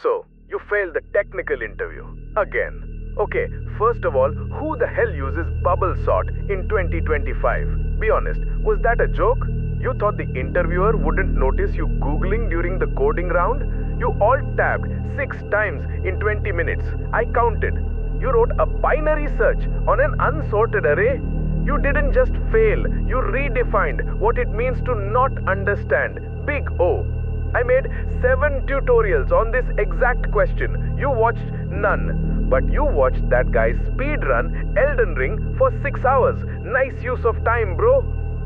So, you failed the technical interview. Again. Okay, first of all, who the hell uses bubble sort in 2025? Be honest, was that a joke? You thought the interviewer wouldn't notice you Googling during the coding round? You alt-tabbed 6 times in 20 minutes. I counted. You wrote a binary search on an unsorted array. You didn't just fail, you redefined what it means to not understand. Big O. I made 7 tutorials on this exact question. You watched none. But you watched that guy speedrun Elden Ring for 6 hours. Nice use of time, bro.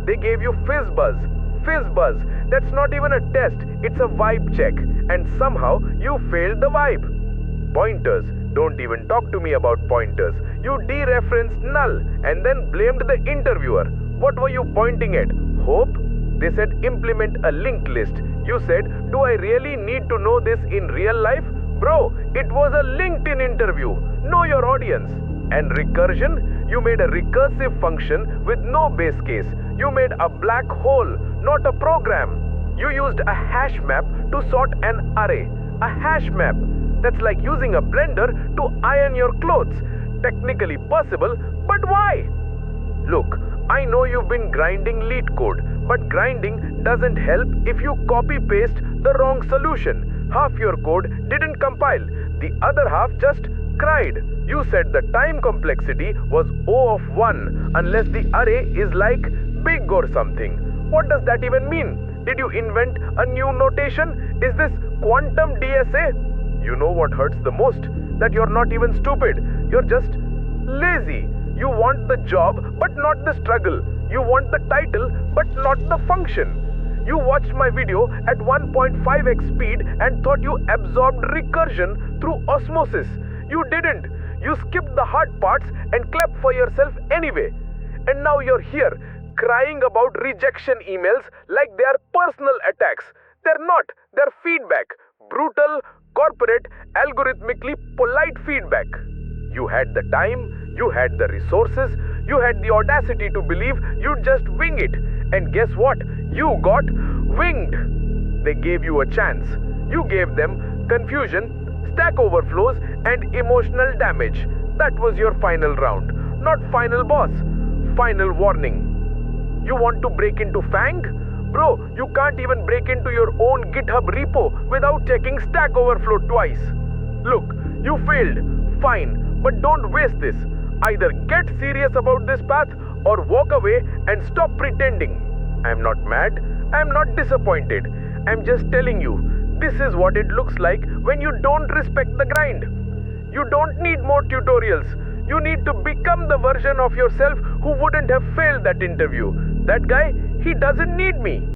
They gave you fizz buzz. Fizz buzz. That's not even a test. It's a vibe check. And somehow you failed the vibe. Pointers. Don't even talk to me about pointers. You dereferenced null and then blamed the interviewer. What were you pointing at? Hope? They said implement a linked list. You said, do I really need to know this in real life? Bro, it was a LinkedIn interview. Know your audience. And recursion? You made a recursive function with no base case. You made a black hole, not a program. You used a hash map to sort an array. A hash map. That's like using a blender to iron your clothes. Technically possible, but why? Look, I know you've been grinding lead code, but grinding doesn't help if you copy-paste the wrong solution. Half your code didn't compile. The other half just cried. You said the time complexity was O of 1 unless the array is like big or something. What does that even mean? Did you invent a new notation? Is this quantum DSA? You know what hurts the most? That you're not even stupid. You're just lazy. You want the job but not the struggle. You want the title but not the function. You watched my video at 1.5x speed and thought you absorbed recursion through osmosis. You didn't. You skipped the hard parts and clapped for yourself anyway. And now you're here, crying about rejection emails like they are personal attacks. They're not. They're feedback. Brutal, corporate, algorithmically polite feedback. You had the time, you had the resources, you had the audacity to believe you'd just wing it. And guess what? You got winged. They gave you a chance. You gave them confusion, stack overflows, and emotional damage. That was your final round. Not final boss. Final warning. You want to break into Fang? Bro, you can't even break into your own GitHub repo without checking Stack Overflow twice. Look, you failed. Fine, but don't waste this. Either get serious about this path or walk away and stop pretending. I'm not mad. I'm not disappointed. I'm just telling you, this is what it looks like when you don't respect the grind. You don't need more tutorials. You need to become the version of yourself who wouldn't have failed that interview. That guy, he doesn't need me.